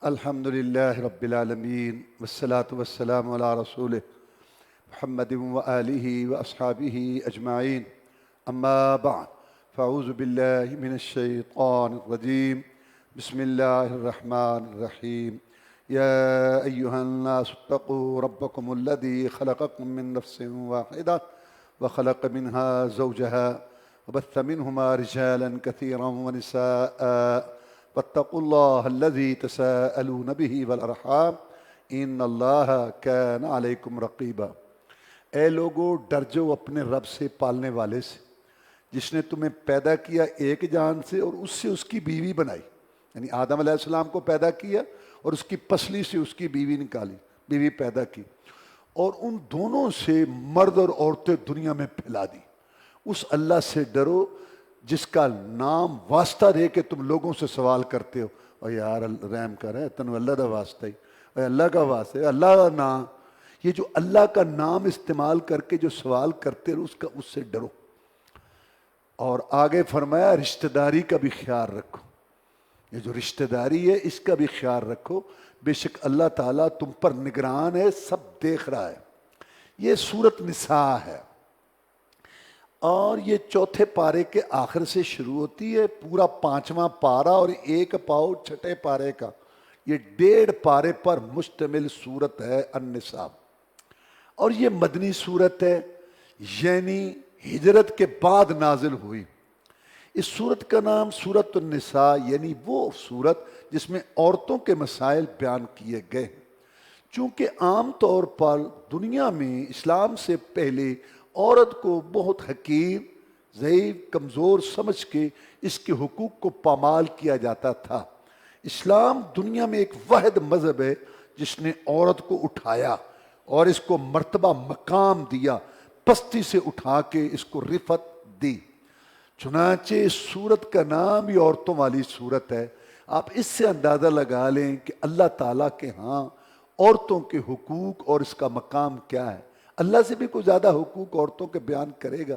الحمد لله رب العالمين والصلاة والسلام على رسوله محمد وآله وأصحابه أجمعين أما بعد فأعوذ بالله من الشيطان الرجيم بسم الله الرحمن الرحيم يا أيها الناس اتقوا ربكم الذي خلقكم من نفس واحدة وخلق منها زوجها وبث منهما رجالا كثيرا ونساء واتقوا الله الذي تساءلون به والأرحام إن الله كان عليكم رقيبا۔ اے لوگو ڈر جاؤ اپنے رب سے پالنے والے سے جس نے تمہیں پیدا کیا ایک جان سے اور اس سے اس کی بیوی بنائی، یعنی آدم علیہ السلام کو پیدا کیا اور اس کی پسلی سے اس کی بیوی نکالی، بیوی پیدا کی، اور ان دونوں سے مرد اور عورتیں دنیا میں پھیلا دی۔ اس اللہ سے ڈرو جس کا نام واسطہ دے کے تم لوگوں سے سوال کرتے ہو، اور یار رحم کر ہے تنو اللہ دا واسطہ ہی، اور اللہ کا واسطہ ہے، اللہ کا نام، یہ جو اللہ کا نام استعمال کر کے جو سوال کرتے ہو اس سے ڈرو۔ اور آگے فرمایا رشتہ داری کا بھی خیال رکھو، یہ جو رشتہ داری ہے اس کا بھی خیال رکھو، بے شک اللہ تعالیٰ تم پر نگران ہے، سب دیکھ رہا ہے۔ یہ سورۃ نساء ہے اور یہ چوتھے پارے کے آخر سے شروع ہوتی ہے، پورا 5واں پارہ اور ایک پاؤ چھٹے پارے کا، یہ 1.5 پارے پر مشتمل سورت ہے النساء، اور یہ مدنی سورت ہے، یعنی ہجرت کے بعد نازل ہوئی۔ اس سورت کا نام سورۃ النساء، یعنی وہ سورت جس میں عورتوں کے مسائل بیان کیے گئے ہیں، چونکہ عام طور پر دنیا میں اسلام سے پہلے عورت کو بہت حقیر، ضعیف، کمزور سمجھ کے اس کے حقوق کو پامال کیا جاتا تھا۔ اسلام دنیا میں ایک واحد مذہب ہے جس نے عورت کو اٹھایا اور اس کو مرتبہ مقام دیا، پستی سے اٹھا کے اس کو رفعت دی۔ چنانچہ اس سورت کا نام ہی عورتوں والی سورت ہے۔ آپ اس سے اندازہ لگا لیں کہ اللہ تعالیٰ کے ہاں عورتوں کے حقوق اور اس کا مقام کیا ہے۔ اللہ سے بھی کوئی زیادہ حقوق عورتوں کے بیان کرے گا۔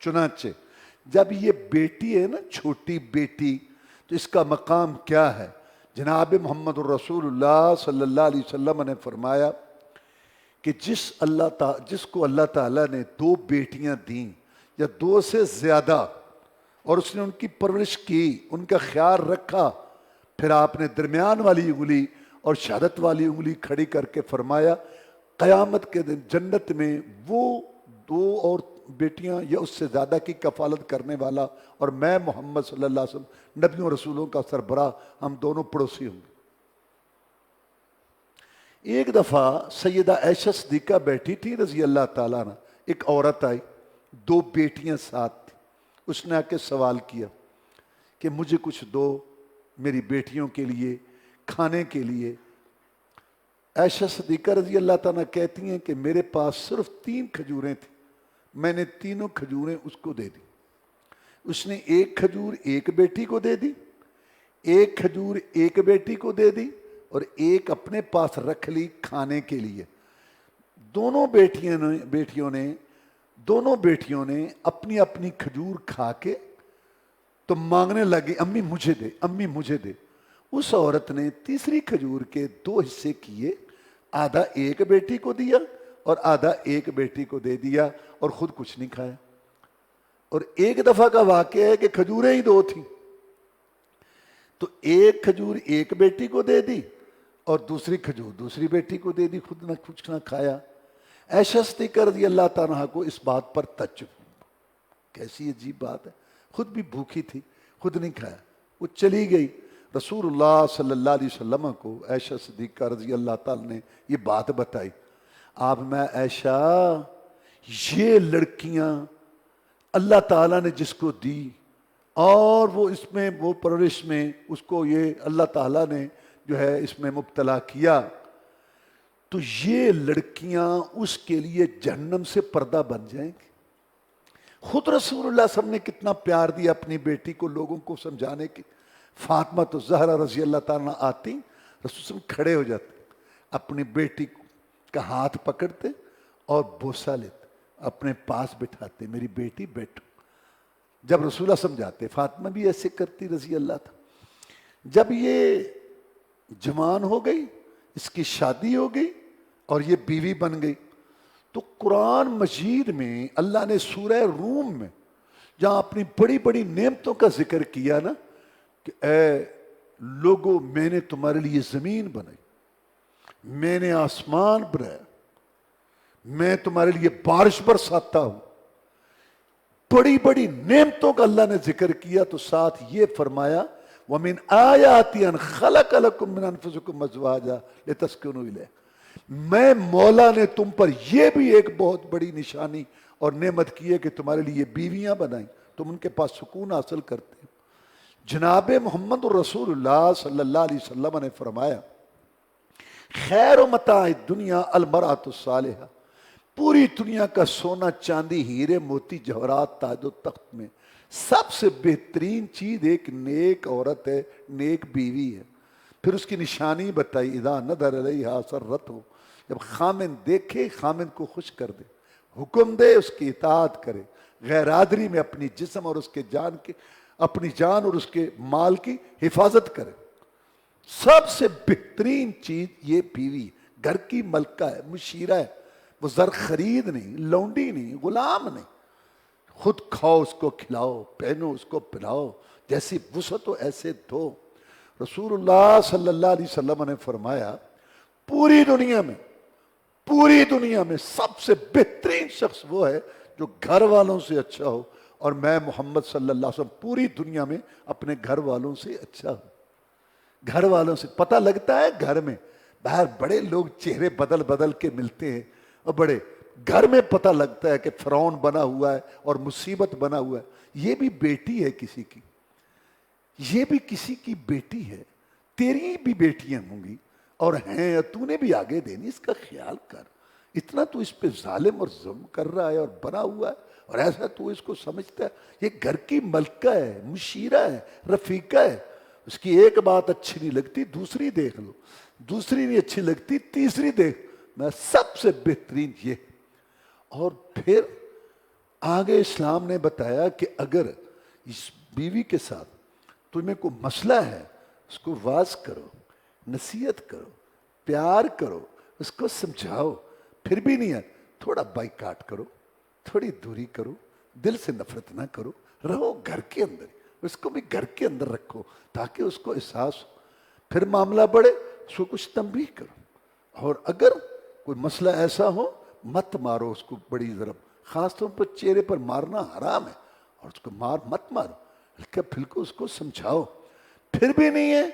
چنانچہ جب یہ بیٹی ہے نا، چھوٹی بیٹی، تو اس کا مقام کیا ہے؟ جناب محمد الرسول اللہ صلی اللہ علیہ وسلم نے فرمایا کہ جس کو اللہ تعالیٰ نے 2 بیٹیاں دیں یا 2 سے زیادہ، اور اس نے ان کی پرورش کی، ان کا خیال رکھا، پھر آپ نے درمیان والی انگلی اور شہادت والی انگلی کھڑی کر کے فرمایا قیامت کے دن جنت میں وہ 2 اور بیٹیاں یا اس سے زیادہ کی کفالت کرنے والا اور میں محمد صلی اللہ علیہ وسلم نبیوں رسولوں کا سربراہ، ہم دونوں پڑوسی ہوں گے۔ ایک دفعہ سیدہ عائشہ صدیقہ بیٹھی تھی رضی اللہ تعالیٰ عنہ، ایک عورت آئی، 2 بیٹیاں ساتھ تھیں، اس نے آ کے سوال کیا کہ مجھے کچھ دو میری بیٹیوں کے لیے کھانے کے لیے۔ عائشہ صدیقہ رضی اللہ تعالیٰ کہتی ہیں کہ میرے پاس صرف 3 کھجوریں تھیں، میں نے تینوں کھجوریں اس کو دے دی۔ اس نے 1 کھجور ایک بیٹی کو دے دی، 1 کھجور ایک بیٹی کو دے دی، اور 1 اپنے پاس رکھ لی کھانے کے لیے۔ دونوں بیٹیوں نے اپنی اپنی کھجور کھا کے تو مانگنے لگی امی مجھے دے، امی مجھے دے۔ اس عورت نے تیسری کھجور کے 2 حصے کیے، آدھا ایک بیٹی کو دیا اور آدھا ایک بیٹی کو دے دیا، اور خود کچھ نہیں کھایا۔ اور ایک دفعہ کا واقعہ ہے کہ کھجوریں ہی 2 تھیں، تو 1 کھجور ایک بیٹی کو دے دی اور دوسری کھجور دوسری بیٹی کو دے دی، خود نہ کچھ نہ کھایا۔ عائشہ صدیقہ رضی اللہ تعالیٰ کو اس بات پر تعجب، کیسی عجیب بات ہے، خود بھی بھوکی تھی، خود نہیں کھایا، وہ چلی گئی۔ رسول اللہ صلی اللہ علیہ وسلم کو عائشہ صدیقہ رضی اللہ تعالیٰ نے یہ بات بتائی۔ آپ میں عائشہ، یہ لڑکیاں اللہ تعالیٰ نے جس کو دی اور وہ اس میں وہ پرورش میں اس کو یہ اللہ تعالیٰ نے جو ہے اس میں مبتلا کیا، تو یہ لڑکیاں اس کے لیے جہنم سے پردہ بن جائیں گی۔ خود رسول اللہ صلی اللہ علیہ وسلم نے کتنا پیار دیا اپنی بیٹی کو لوگوں کو سمجھانے کی۔ فاطمہ تو زہرا رضی اللہ تعالیٰ آتی، رسول صلی اللہ علیہ وسلم کھڑے ہو جاتے، اپنی بیٹی کا ہاتھ پکڑتے اور بوسہ لیتے، اپنے پاس بٹھاتے، میری بیٹی بیٹھو۔ جب رسول اللہ سمجھاتے، فاطمہ بھی ایسے کرتی رضی اللہ تعالیٰ۔ جب یہ جوان ہو گئی، اس کی شادی ہو گئی اور یہ بیوی بن گئی۔ تو قرآن مجید میں اللہ نے سورہ روم میں جہاں اپنی بڑی بڑی نعمتوں کا ذکر کیا نا کہ اے لوگو میں نے تمہارے لیے زمین بنائی، میں نے آسمان بنایا، میں تمہارے لیے بارش برساتا ہوں، بڑی بڑی نعمتوں کا اللہ نے ذکر کیا، تو ساتھ یہ فرمایا وَمِنْ آیَاتِ أَنْ خَلَقَ لَكُم مِّنْ أَنفُسِكُم أَزْوَاجًا لِتَسْكُنُوا إِلَيْهَا، میں مولا نے تم پر یہ بھی ایک بہت بڑی نشانی اور نعمت کی ہے کہ تمہارے لیے بیویاں بنائیں، تم ان کے پاس سکون حاصل کرتے ہو۔ جناب محمد رسول اللہ صلی اللہ علیہ وسلم نے فرمایا خیر و متاع الدنیا المرأۃ الصالحہ، پوری دنیا کا سونا چاندی ہیرے موتی جواہرات تاج و تخت میں سب سے بہترین چیز ایک نیک عورت ہے، نیک بیوی ہے۔ پھر اس کی نشانی بتائی اذا نظر علیہا سرت ہو، جب خامن دیکھے خامن کو خوش کر دے، حکم دے اس کی اطاعت کرے، غیر حاضری میں اپنی جسم اور اس کے اپنی جان اور اس کے مال کی حفاظت کرے۔ سب سے بہترین چیز یہ بیوی گھر کی ملکہ ہے، مشیرہ ہے، وہ زر خرید نہیں، لونڈی نہیں، غلام نہیں، خود کھاؤ اس کو کھلاؤ، پہنو اس کو پہناؤ، جیسی وسعت ہو ایسے دو۔ رسول اللہ صلی اللہ علیہ وسلم نے فرمایا پوری دنیا میں سب سے بہترین شخص وہ ہے جو گھر والوں سے اچھا ہو، اور میں محمد صلی اللہ علیہ وسلم پوری دنیا میں اپنے گھر والوں سے اچھا ہوں۔ گھر والوں سے پتہ لگتا ہے، گھر میں باہر بڑے لوگ چہرے بدل بدل کے ملتے ہیں، اور بڑے گھر میں پتہ لگتا ہے کہ فرعون بنا ہوا ہے اور مصیبت بنا ہوا ہے، یہ بھی بیٹی ہے کسی کی، یہ بھی کسی کی بیٹی ہے، تیری بھی بیٹیاں ہوں گی اور ہیں، تو نے بھی آگے دینی، اس کا خیال کر۔ اتنا تو اس پہ ظالم اور ظلم کر رہا ہے اور بنا ہوا ہے، اور ایسا تو اس کو سمجھتا ہے یہ گھر کی ملکہ ہے، مشیرہ ہے، رفیقہ ہے، اس کی ایک بات اچھی نہیں لگتی دوسری دیکھ لو، دوسری نہیں اچھی لگتی تیسری دیکھ، میں سب سے بہترین یہ۔ اور پھر آگے اسلام نے بتایا کہ اگر اس بیوی کے ساتھ تمہیں کوئی مسئلہ ہے، اس کو واز کرو، نصیحت کرو، پیار کرو، اس کو سمجھاؤ، پھر بھی نہیں ہے تھوڑا بائیکاٹ کرو، تھوڑی دوری کرو، دل سے نفرت نہ کرو، رہو گھر کے اندر، اس کو بھی گھر کے اندر رکھو تاکہ اس کو احساس ہو، پھر معاملہ بڑھے اس کو کچھ تنبیہ کرو، اور اگر کوئی مسئلہ ایسا ہو مت مارو اس کو بڑی ضرب، خاص طور پر چہرے پر مارنا حرام ہے، اور اس کو مت مارو، ہلکا پھلکا اس کو سمجھاؤ، پھر بھی نہیں ہے،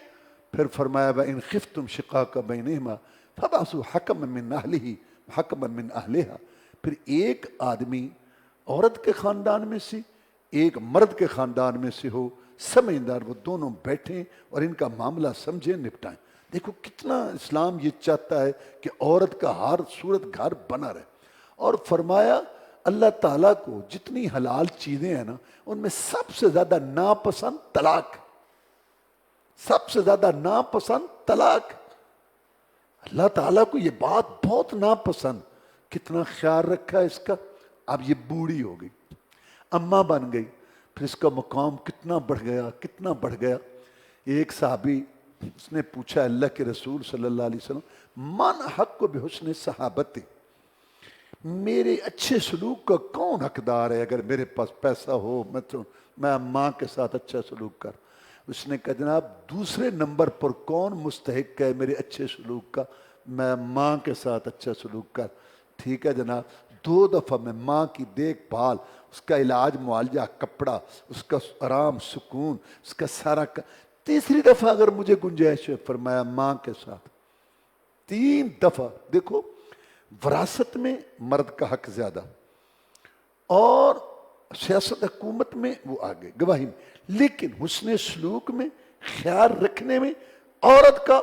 پھر فرمایا وَإِنْ خِفْتُمْ شِقَاقَ بَيْنِهِمَا فَبَعْثُوا حَكَمًا مِّنْ أَهْلِهِ وَحَكَمًا مِّنْ أَهْلِهَا، پھر ایک آدمی عورت کے خاندان میں سے ایک مرد کے خاندان میں سے ہو، سمجھدار، وہ دونوں بیٹھیں اور ان کا معاملہ سمجھیں، نپٹائیں۔ دیکھو کتنا اسلام یہ چاہتا ہے کہ عورت کا ہر صورت گھر بنا رہے، اور فرمایا اللہ تعالیٰ کو جتنی حلال چیزیں ہیں نا ان میں سب سے زیادہ ناپسند طلاق، سب سے زیادہ ناپسند طلاق، اللہ تعالیٰ کو یہ بات بہت ناپسند، کتنا خیال رکھا ہے اس کا۔ اب یہ بوڑھی ہو گئی، اماں بن گئی، پھر اس کا مقام کتنا بڑھ گیا، کتنا بڑھ گیا۔ ایک صحابی اس نے پوچھا اللہ کے رسول صلی اللہ علیہ وسلم من حق بحسن صحابتی، میرے اچھے سلوک کا کون حقدار ہے؟ اگر میرے پاس پیسہ ہو میں ماں کے ساتھ اچھا سلوک کر۔ اس نے کہا جناب دوسرے نمبر پر کون مستحق ہے میرے اچھے سلوک کا؟ میں ماں کے ساتھ اچھا سلوک کر۔ ٹھیک ہے جناب، 2 دفعہ میں ماں کی دیکھ بھال، اس کا علاج معالجہ، کپڑا، اس کا آرام سکون، اس کا سارا تیسری دفعہ اگر مجھے گنجائش ہے، فرمایا ماں کے ساتھ 3 دفعہ۔ دیکھو وراثت میں مرد کا حق زیادہ، اور سیاست حکومت میں وہ آگے گواہی میں، لیکن حسن سلوک میں، خیال رکھنے میں عورت کا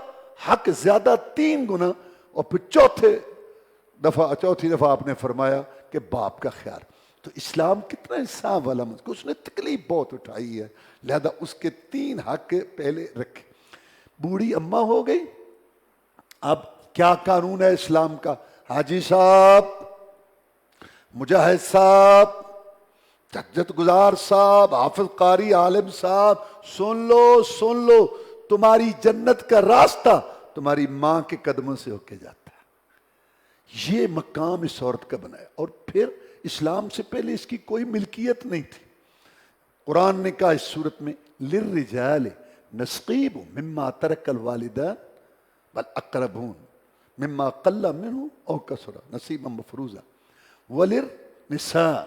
حق زیادہ 3 گنا، اور پھر چوتھی دفعہ آپ نے فرمایا کہ باپ کا خیال۔ تو اسلام کتنا انصاف والا مذہب، اس نے تکلیف بہت اٹھائی ہے، لہذا اس کے 3 حق پہلے رکھے۔ بوڑھی اماں ہو گئی، اب کیا قانون ہے اسلام کا؟ حاجی صاحب، مجاہد صاحب، تہجد گزار صاحب، حافظ قاری عالم صاحب، سن لو تمہاری جنت کا راستہ تمہاری ماں کے قدموں سے ہو کے جاتا ہے۔ یہ مقام اس عورت کا بنا ہے۔ اور پھر اسلام سے پہلے اس کی کوئی ملکیت نہیں تھی۔ قرآن نے کہا اس صورت میں للرجال نصیب مما ترک الوالدان والاقربون مما قل منه او کثر نصیبا مفروضا وللنساء،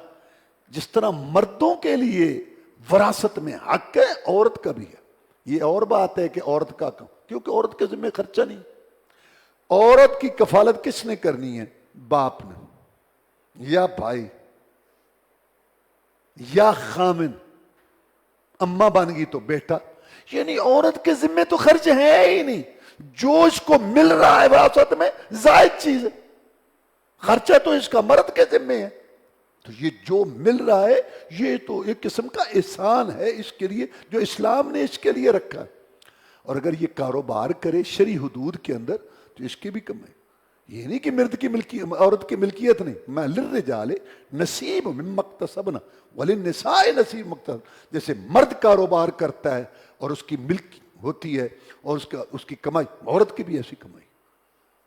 جس طرح مردوں کے لیے وراثت میں حق ہے، عورت کا بھی ہے۔ یہ اور بات ہے کہ عورت کا کیونکہ عورت کے ذمہ خرچہ نہیں۔ عورت کی کفالت کس نے کرنی ہے؟ باپ نے یا بھائی یا خامن، اماں بن گئی تو بیٹا، یعنی عورت کے ذمہ تو خرچ ہے ہی نہیں۔ جو اس کو مل رہا ہے وراثت میں زائد چیز ہے، خرچہ تو اس کا مرد کے ذمہ ہے۔ تو یہ جو مل رہا ہے یہ تو ایک قسم کا احسان ہے اس کے لیے جو اسلام نے اس کے لیے رکھا ہے۔ اور اگر یہ کاروبار کرے شرعی حدود کے اندر تو اس کی بھی کمائی۔ یہ نہیں کہ مرد کی ملکیت عورت کی ملکیت نہیں۔ میں للرجال نصیب مما اکتسبنا وللنساء نصیب مما اکتسبنا، جیسے مرد کاروبار کرتا ہے اور اس کی ملک ہوتی ہے اور اس کی کمائی، عورت کی بھی ایسی کمائی،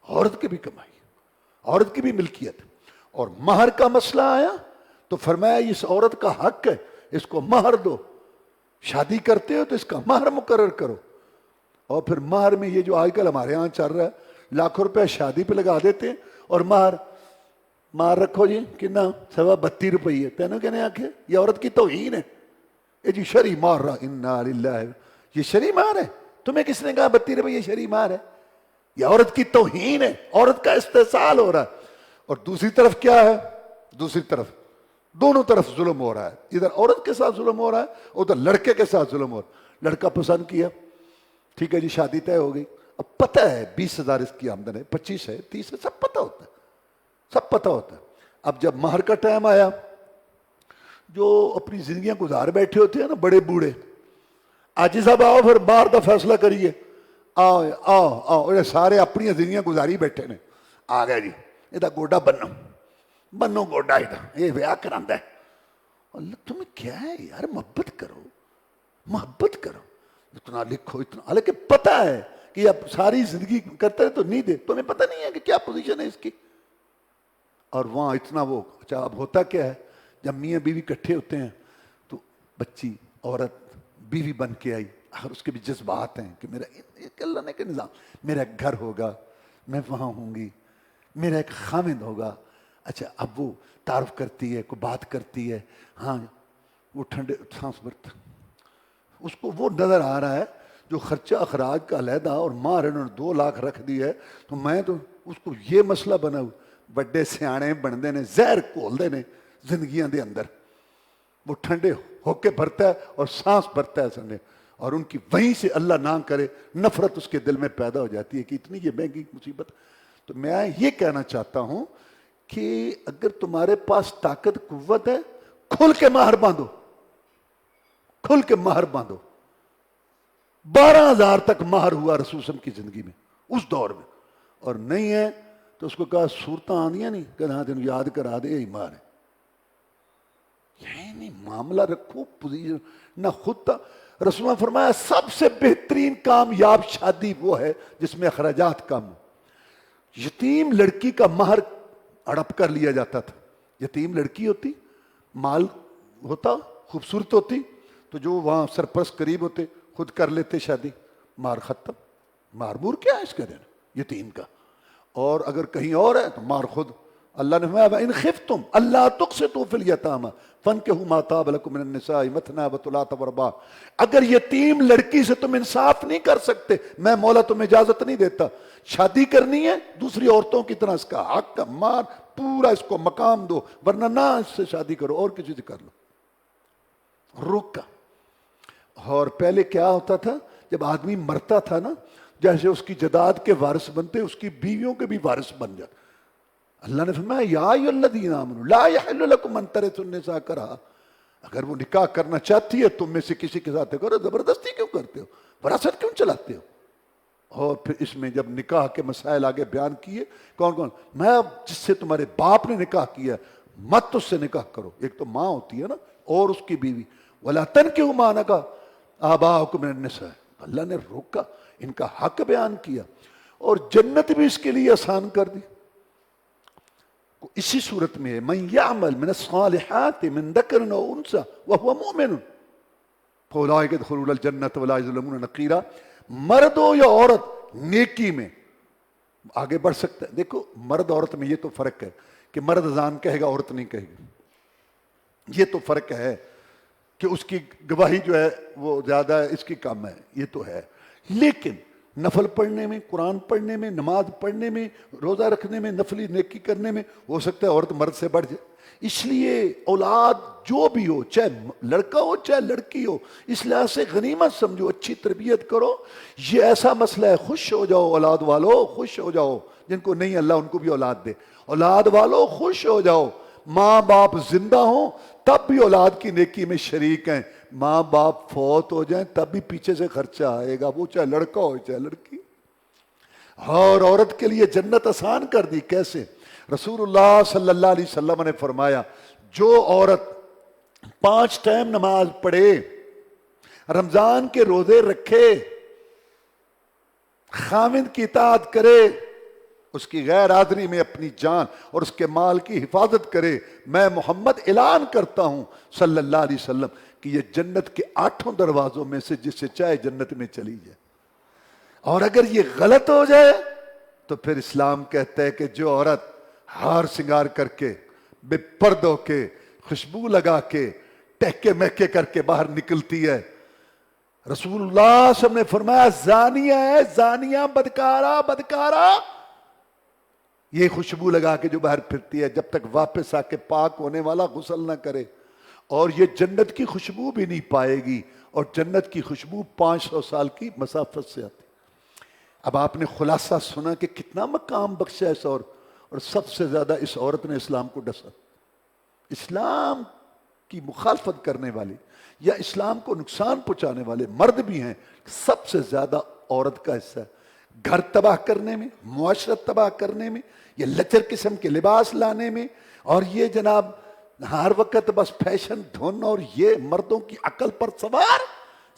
عورت کی بھی کمائی، عورت کی بھی ملکیت۔ اور مہر کا مسئلہ آیا تو فرمایا اس عورت کا حق ہے، اس کو مہر دو۔ شادی کرتے ہو تو اس کا مہر مقرر کرو۔ اور پھر مہر میں یہ جو آج کل ہمارے ہاں چل رہا ہے، لاکھوں روپے شادی پہ لگا دیتے ہیں اور مہر رکھو جی کتنا 32 روپیے، تینوں کہنے آنکھیں یہ عورت کی توہین ہے۔ یہ جی شرعی مہر رہا، انا للہ، یہ شرعی مہر ہے؟ تمہیں کس نے کہا 32 روپیے شرعی مہر ہے؟ یہ عورت کی توہین ہے، عورت کا استحصال ہو رہا ہے۔ اور دوسری طرف کیا ہے؟ دوسری طرف دونوں طرف ظلم ہو رہا ہے۔ ادھر عورت کے ساتھ ظلم ہو رہا ہے، ادھر لڑکے کے ساتھ ظلم ہو رہا ہے۔ لڑکا پسند کیا، ٹھیک ہے جی شادی طے ہو گئی، اب پتہ ہے 20,000 اس کی آمدن ہے، 25 ہے، 30 ہے، سب پتہ ہوتا ہے، سب پتہ ہوتا ہے۔ اب جب مہر کا ٹائم آیا، جو اپنی زندگیاں گزار بیٹھے ہوتے ہیں نا بڑے بوڑھے، آج صاحب آؤ پھر باہر کا فیصلہ کریے، آؤ آؤ آؤ، یہ سارے اپنی زندگیاں گزاری بیٹھے نے، آ گئے جی یہ گوڈا بنو گوڈا یہ ویاہ کراندہ ہے۔ اللہ تمہیں کیا ہے یار، محبت کرو، محبت کرو، اتنا لکھو اتنا، حالانکہ پتہ ہے کہ اب ساری زندگی کرتا ہے تو نہیں دے، تمہیں پتہ نہیں ہے کہ کیا پوزیشن ہے اس کی۔ اور وہاں اتنا وہ اچھا اب ہوتا کیا ہے، جب میاں بیوی کٹھے ہوتے ہیں تو بچی عورت بیوی بن کے آئی، اور اس کے بھی جذبات ہیں کہ میرا اللہ نے کہ نظام، میرا ایک گھر ہوگا، میں وہاں ہوں گی، میرا ایک خامند ہوگا۔ اچھا اب وہ تعارف کرتی ہے، کوئی بات کرتی ہے، ہاں وہ ٹھنڈے سانس بھرتا، اس کو وہ نظر آ رہا ہے جو خرچہ اخراج کا علیحدہ، اور ماں انہوں نے 2 لاکھ رکھ دی ہے، تو میں تو اس کو یہ مسئلہ بنا ہوا، بڑے سیانے بندے نے زہر کھولتے نے زندگیاں دے اندر، وہ ٹھنڈے ہو کے بھرتا ہے اور سانس بھرتا ہے سنڈے، اور ان کی وہیں سے اللہ نہ کرے نفرت اس کے دل میں پیدا ہو جاتی ہے کہ اتنی یہ مہنگی مصیبت۔ تو میں یہ کہنا چاہتا ہوں کہ اگر تمہارے پاس طاقت قوت ہے، کھل کے مہر باندھو، کھل کے مہر باندھو۔ 12,000 تک مہر ہوا رسول صلی اللہ علیہ وسلم کی زندگی میں اس دور میں، اور نہیں ہے تو اس کو کہا صورتیں آنیاں نہیں کہ ہاں تین یاد کرا دے یہی مہر ہے۔ یعنی معاملہ رکھو پوزیشن نہ خود تھا۔ رسول اللہ فرمایا سب سے بہترین کامیاب شادی وہ ہے جس میں اخراجات کم ہو۔ یتیم لڑکی کا مہر ہڑپ کر لیا جاتا تھا۔ یتیم لڑکی ہوتی، مال ہوتا، خوبصورت ہوتی، تو جو وہاں سرپرست قریب ہوتے خود کر لیتے شادی، مہر ختم۔ مہر مور کیا ہے اس کا دینا یتیم کا؟ اور اگر کہیں اور ہے تو مہر خود۔ اللہ نے فرمایا ان خفتم اللہ تقسطوا فی الیتامى فانکحوا ما طاب لکم من النساء مثنی وثلاث ورباع، اگر یتیم لڑکی سے تم انصاف نہیں کر سکتے، میں مولا تمہیں اجازت نہیں دیتا، شادی کرنی ہے دوسری عورتوں کی طرح اس کا حق کا مار پورا اس کو مقام دو، ورنہ نہ اس سے شادی کرو اور کسی سے کر لو۔ روکا۔ اور پہلے کیا ہوتا تھا، جب آدمی مرتا تھا نا، جیسے اس کی جداد کے وارث بنتے اس کی بیویوں کے بھی وارث بن جاتے۔ اللہ نے فرمایا یا ایھا الذین آمنوا لا یحل لکم ان ترثوا النساء کرہا، اگر وہ نکاح کرنا چاہتی ہے تم میں سے کسی کے ساتھ کرو، زبردستی کیوں کرتے ہو، وراثت کیوں چلاتے ہو؟ اور پھر اس میں جب نکاح کے مسائل آگے بیان کیے، کون کون، میں جس سے تمہارے باپ نے نکاح کیا مت اس سے نکاح کرو، ایک تو ماں ہوتی ہے نا اور اس کی بیوی، ولا تنکحوا ما نکح آباؤکم من النساء، اللہ نے روکا، ان کا حق بیان کیا اور جنت بھی اس کے لیے آسان کر دی۔ اسی صورت میں من یعمل من الصالحات من ذکر او انثى وهو مؤمن فاولئک يدخلون الجنة ولا یظلمون نقیرا۔ مرد ہو یا عورت نیکی میں آگے بڑھ سکتا ہے۔ دیکھو مرد عورت میں یہ تو فرق ہے کہ مرد اذان کہے گا، عورت نہیں کہے گی، یہ تو فرق ہے کہ اس کی گواہی جو ہے وہ زیادہ ہے، اس کی کم ہے، یہ تو ہے۔ لیکن نفل پڑھنے میں، قرآن پڑھنے میں، نماز پڑھنے میں، روزہ رکھنے میں، نفلی نیکی کرنے میں ہو سکتا ہے عورت مرد سے بڑھ جائے۔ اس لیے اولاد جو بھی ہو، چاہے لڑکا ہو چاہے لڑکی ہو، اس لحاظ سے غنیمت سمجھو، اچھی تربیت کرو۔ یہ ایسا مسئلہ ہے، خوش ہو جاؤ اولاد والو، خوش ہو جاؤ، جن کو نہیں اللہ ان کو بھی اولاد دے۔ اولاد والو خوش ہو جاؤ، ماں باپ زندہ ہوں تب بھی اولاد کی نیکی میں شریک ہیں، ماں باپ فوت ہو جائیں تب بھی پیچھے سے خرچہ آئے گا، وہ چاہے لڑکا ہو چاہے لڑکی۔ اور عورت کے لیے جنت آسان کر دی، کیسے؟ رسول اللہ صلی اللہ علیہ وسلم نے فرمایا جو عورت 5 ٹائم نماز پڑھے، رمضان کے روزے رکھے، خاوند کی اطاعت کرے، اس کی غیر حاضری میں اپنی جان اور اس کے مال کی حفاظت کرے، میں محمد اعلان کرتا ہوں صلی اللہ علیہ وسلم کہ یہ جنت کے 8 دروازوں میں سے جس سے چاہے جنت میں چلی جائے۔ اور اگر یہ غلط ہو جائے تو پھر اسلام کہتا ہے کہ جو عورت ہار سنگار کر کے، بے پرد ہو کے، خوشبو لگا کے، ٹہکے مہکے کر کے باہر نکلتی ہے، رسول اللہ صلی اللہ علیہ وسلم نے فرمایا زانیہ ہے، زانیہ، بدکارہ، بدکارہ۔ یہ خوشبو لگا کے جو باہر پھرتی ہے، جب تک واپس آ کے پاک ہونے والا غسل نہ کرے، اور یہ جنت کی خوشبو بھی نہیں پائے گی، اور جنت کی خوشبو 500 سال کی مسافت سے آتی۔ اب آپ نے خلاصہ سنا کہ کتنا مقام بخشا اس اور سب سے زیادہ اس عورت نے اسلام کو ڈسا۔ اسلام کی مخالفت کرنے والے یا اسلام کو نقصان پہنچانے والے مرد بھی ہیں، سب سے زیادہ عورت کا حصہ ہے، گھر تباہ کرنے میں، معاشرت تباہ کرنے میں، یہ لچر قسم کے لباس لانے میں، اور یہ جناب ہر وقت بس فیشن دھونا، اور یہ مردوں کی عقل پر سوار۔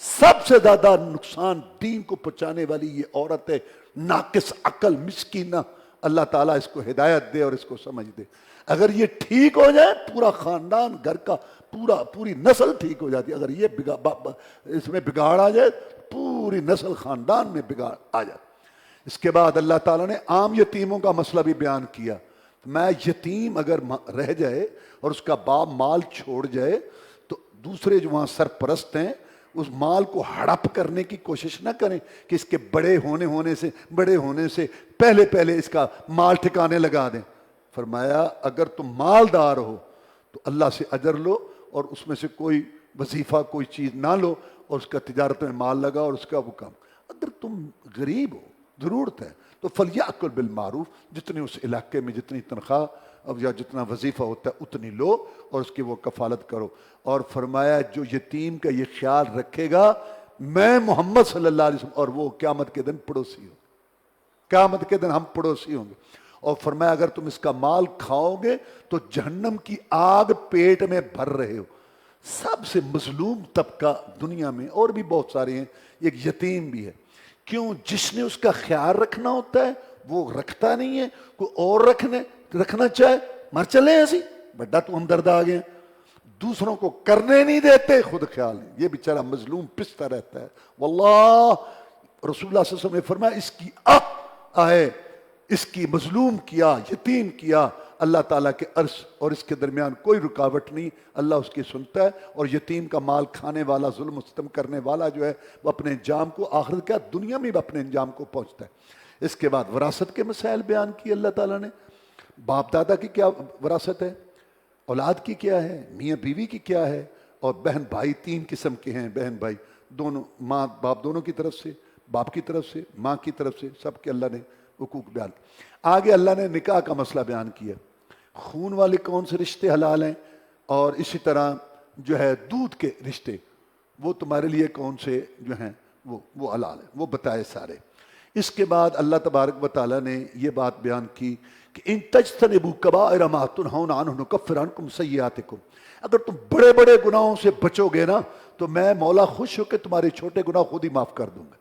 سب سے زیادہ نقصان دین کو پہنچانے والی یہ عورت ہے، ناقص عقل، مسکینہ۔ اللہ تعالیٰ اس کو ہدایت دے اور اس کو سمجھ دے۔ اگر یہ ٹھیک ہو جائے پورا خاندان، گھر کا پوری نسل ٹھیک ہو جاتی ہے۔ اگر یہ اس میں بگاڑ آ جائے پوری نسل خاندان میں بگاڑ آ جائے۔ اس کے بعد اللہ تعالیٰ نے عام یتیموں کا مسئلہ بھی بیان کیا۔ میں یتیم اگر رہ جائے اور اس کا باپ مال چھوڑ جائے تو دوسرے جو وہاں سرپرست ہیں اس مال کو ہڑپ کرنے کی کوشش نہ کریں کہ اس کے بڑے ہونے سے پہلے اس کا مال ٹھکانے لگا دیں۔ فرمایا اگر تم مالدار ہو تو اللہ سے اجر لو، اور اس میں سے کوئی وظیفہ کوئی چیز نہ لو، اور اس کا تجارت میں مال لگا اور اس کا وہ کام۔ اگر تم غریب ہو، ضرورت ہے، تو فلیأکل بالمعروف، جتنے اس علاقے میں جتنی تنخواہ یا جتنا وظیفہ ہوتا ہے اتنی لو اور اس کی وہ کفالت کرو۔ اور فرمایا جو یتیم کا یہ خیال رکھے گا میں محمد صلی اللہ علیہ وسلم اور وہ قیامت کے دن پڑوسی ہوں، قیامت کے دن ہم پڑوسی ہوں گے۔ اور فرمایا اگر تم اس کا مال کھاؤ گے تو جہنم کی آگ پیٹ میں بھر رہے ہو۔ سب سے مظلوم طبقہ دنیا میں اور بھی بہت سارے ہیں، ایک یتیم بھی ہے۔ کیوں؟ جس نے اس کا خیال رکھنا ہوتا ہے وہ رکھتا نہیں ہے، کوئی اور رکھنا چاہے مر چلے ایسی بڑا تو ہمدرد آ گئے، دوسروں کو کرنے نہیں دیتے، خود خیال نہیں، یہ بیچارہ مظلوم پستا رہتا ہے۔ واللہ رسول اللہ صلی اللہ علیہ وسلم نے فرمایا اس کی آئے، اس کی مظلوم کیا، یتیم کیا، اللہ تعالیٰ کے عرش اور اس کے درمیان کوئی رکاوٹ نہیں، اللہ اس کی سنتا ہے۔ اور یتیم کا مال کھانے والا، ظلم و ستم کرنے والا جو ہے وہ اپنے انجام کو آخرت کیا دنیا میں بھی اپنے انجام کو پہنچتا ہے۔ اس کے بعد وراثت کے مسائل بیان کیے اللہ تعالیٰ نے، باپ دادا کی کیا وراثت ہے، اولاد کی کیا ہے، میاں بیوی کی کیا ہے، اور بہن بھائی 3 قسم کے ہیں، بہن بھائی دونوں، ماں باپ دونوں کی طرف سے، باپ کی طرف سے، ماں کی طرف سے، سب کے اللہ نے حقوق بیان کیے۔ آگے اللہ نے نکاح کا مسئلہ بیان کیا، خون والے کون سے رشتے حلال ہیں، اور اسی طرح جو ہے دودھ کے رشتے وہ تمہارے لیے کون سے جو ہیں وہ حلال ہیں، وہ بتائے سارے۔ اس کے بعد اللہ تبارک و تعالیٰ نے یہ بات بیان کی کہ ان تجتنبوا کبائر ما تنہون عنہ نکفر عنکم سیئاتکم، اگر تم بڑے بڑے گناہوں سے بچو گے نا تو میں مولا خوش ہو کہ تمہارے چھوٹے گناہ خود ہی معاف کر دوں گا۔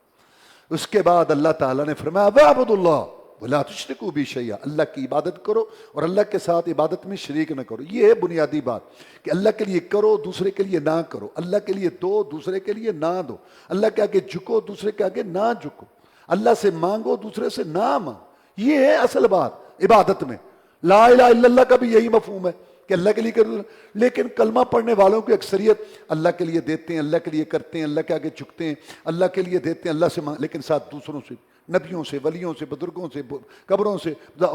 اس کے بعد اللہ تعالیٰ نے فرمایا وَاعْبُدُوا اللَّهَ وَلَا تُشْرِكُوا بِهِ شَيْئًا، اللہ کی عبادت کرو اور اللہ کے ساتھ عبادت میں شریک نہ کرو۔ یہ ہے بنیادی بات کہ اللہ کے لیے کرو، دوسرے کے لیے نہ کرو، اللہ کے لیے دو، دوسرے کے لیے نہ دو، اللہ کے آگے جھکو، دوسرے کے آگے نہ جھکو، اللہ سے مانگو، دوسرے سے نہ مانگو۔ یہ ہے اصل بات عبادت میں۔ لا الہ الا اللہ کا بھی یہی مفہوم ہے کہ اللہ کے لیے کرو، لیکن کلمہ پڑھنے والوں کی اکثریت اللہ کے لیے دیتے ہیں، اللہ کے لیے کرتے ہیں، اللہ کے آگے جھکتے ہیں، اللہ کے لیے دیتے ہیں، اللہ سے لیکن ساتھ دوسروں سے، نبیوں سے، ولیوں سے، بزرگوں سے، قبروں سے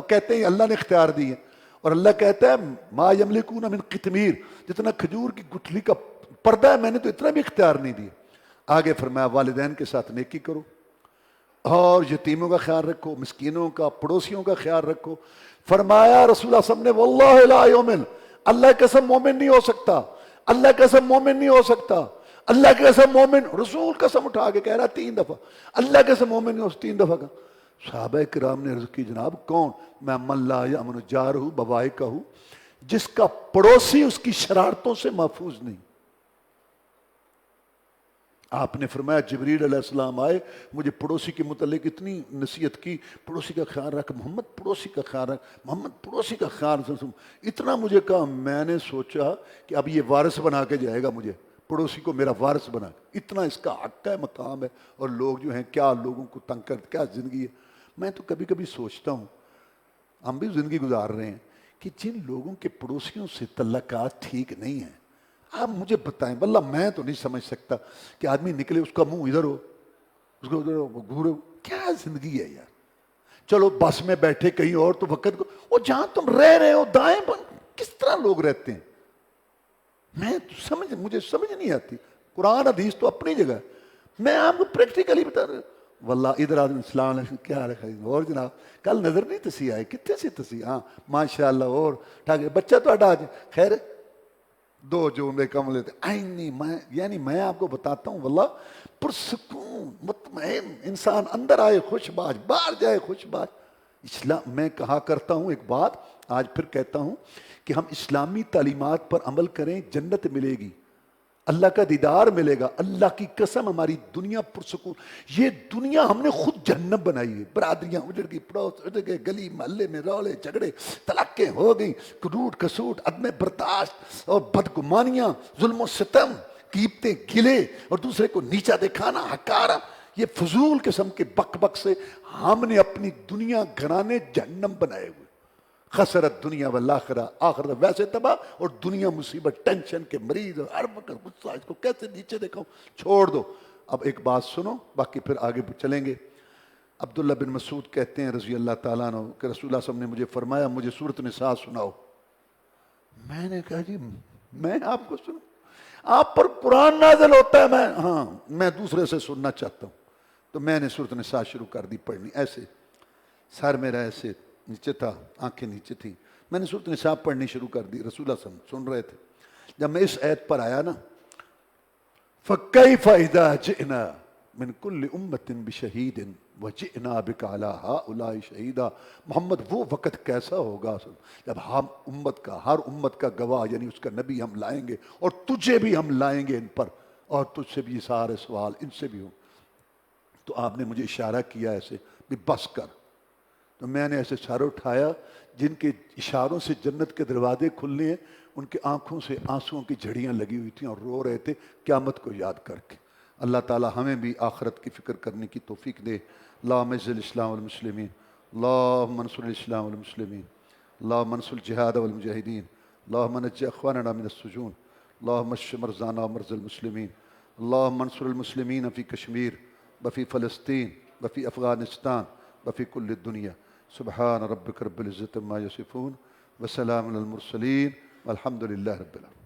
کہتے ہیں اللہ نے اختیار دی ہے۔ اور اللہ کہتا ہے ما یملکون من قطمیر، جتنا کھجور کی گٹھلی کا پردہ ہے میں نے تو اتنا بھی اختیار نہیں دیا۔ آگے فرمایا والدین کے ساتھ نیکی کرو اور یتیموں کا خیال رکھو، مسکینوں کا، پڑوسیوں کا خیال رکھو۔ فرمایا رسول اللہ صلی اللہ علیہ وسلم نے واللہ لا یؤمن، اللہ کی قسم مومن نہیں ہو سکتا، اللہ کی قسم مومن نہیں ہو سکتا، اللہ کی قسم مومن، رسول قسم اٹھا کے کہہ رہا 3 دفعہ، اللہ کی قسم مومن نہیں ہو سکتا 3 دفعہ کا۔ صحابہ کرام نے عرض کی جناب کون؟ میں من لا یأمن جارہ بوائقہ، جس کا پڑوسی اس کی شرارتوں سے محفوظ نہیں۔ آپ نے فرمایا جبریل علیہ السلام آئے، مجھے پڑوسی کے متعلق اتنی نصیحت کی، پڑوسی کا خیال رکھ محمد، پڑوسی کا خیال رکھ محمد، پڑوسی کا خیال رکھ، اتنا مجھے کہا، میں نے سوچا کہ اب یہ وارث بنا کے جائے گا مجھے، پڑوسی کو میرا وارث بنا کے، اتنا اس کا حق ہے، مقام ہے۔ اور لوگ جو ہیں کیا لوگوں کو تنگ کر، کیا زندگی ہے۔ میں تو کبھی کبھی سوچتا ہوں، ہم بھی زندگی گزار رہے ہیں کہ جن لوگوں کے پڑوسیوں سے تعلقات ٹھیک نہیں ہیں، آپ مجھے بتائیں، واللہ میں تو نہیں سمجھ سکتا کہ آدمی نکلے اس کا منہ ادھر ہو، اس کو ادھر ہو، گھورو، کیا زندگی ہے یار۔ چلو بس میں بیٹھے کہیں اور تو وقت کو، اور جہاں تم رہ رہے ہو دائیں بن، کس طرح لوگ رہتے ہیں، مجھے سمجھ نہیں آتی۔ قرآن حدیث تو اپنی جگہ ہے، میں آپ کو پریکٹیکلی بتا رہا ہوں۔ واللہ ادھر آدمی السلام علیکم، کیا رکھا ہے اور جناب کل نظر نہیں تسی آئے، کتنے سے تسی، ہاں ماشاءاللہ، اور ٹھاک بچہ تو اڈا خیر 2 جملے کم لیتے یعنی میں آپ کو بتاتا ہوں واللہ پرسکون مطمئن انسان اندر آئے خوش باش، باہر جائے خوش باش۔ اسلام میں کہا کرتا ہوں ایک بات، آج پھر کہتا ہوں کہ ہم اسلامی تعلیمات پر عمل کریں، جنت ملے گی، اللہ کا دیدار ملے گا۔ اللہ کی قسم ہماری دنیا پرسکون، یہ دنیا ہم نے خود جہنم بنائی ہے۔ برادریاں اجڑ گئی، پڑوس اجڑ گئے، گلی محلے میں رولے جھگڑے، طلاقیں ہو گئی، کروٹ کسوٹ، عدم برداشت اور بدگمانیاں، ظلم و ستم، قیمتیں گلے اور دوسرے کو نیچا دکھانا، حکارہ، یہ فضول قسم کے بک بک سے ہم نے اپنی دنیا گھرانے جہنم بنائے ہوئے۔ خسرت دنیا والآخرہ، آخرت ویسے تباہ اور دنیا مصیبت، ٹینشن کے مریض، ہر وقت غصہ، اس کو کیسے نیچے دیکھو، چھوڑ دو۔ اب ایک بات سنو، باقی پھر آگے چلیں گے۔ عبداللہ بن مسعود کہتے ہیں رضی اللہ تعالیٰ عنہ کہ رسول اللہ صلی اللہ علیہ وسلم نے مجھے فرمایا مجھے سورۃ النساء سناؤ۔ میں نے کہا جی میں آپ کو سنوں، آپ پر قرآن نازل ہوتا ہے، میں دوسرے سے سننا چاہتا ہوں۔ تو میں نے سورۃ النساء شروع کر دی پڑھنی، ایسے سر میرا ایسے نیچے تھا، آنکھیں نیچے تھیں، میں نے سورۃ النساء پڑھنی شروع کر دی، رسول اللہ صلی اللہ علیہ وسلم سن رہے تھے۔ جب میں اس آیت پر آیا نا فَكَيْفَ إِذَا جِئْنَا مِن كُلِّ أُمَّةٍ بِشَهِيدٍ وَجِئْنَا بِكَ عَلَىٰ هَٰؤُلَاءِ شَهِيدًا، محمد وہ وقت کیسا ہوگا جب ہم امت کا، ہر امت کا گواہ یعنی اس کا نبی ہم لائیں گے، اور تجھے بھی ہم لائیں گے ان پر، اور تجھ سے بھی یہ سارے سوال ان سے بھی ہوں۔ تو آپ نے مجھے اشارہ کیا ایسے بھی بس کر، تو میں نے ایسے سر اٹھایا، جن کے اشاروں سے جنت کے دروازے کھلنے ہیں، ان کے آنکھوں سے آنسوؤں کی جھڑیاں لگی ہوئی تھیں اور رو رہے تھے قیامت کو یاد کر کے۔ اللہ تعالی ہمیں بھی آخرت کی فکر کرنے کی توفیق دے۔ اللہم اعز الاسلام والمسلمین، اللہم انصر الاسلام والمسلمین، اللہم انصر الجہاد والمجاہدین، اللہم نجِ اخواننا من السجون، اللہم اشف مرضانا ومرضى المسلمین، اللہم انصر المسلمین فی کشمیر وفی فلسطین وفی افغانستان وفی کل الدنیا۔ سبحان ربک رب العزت عما یصفون وسلام علی المرسلین والحمد للہ رب العالمین۔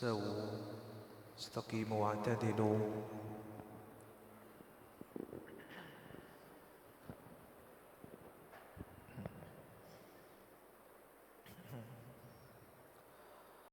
استووا استقيموا واعتدلوا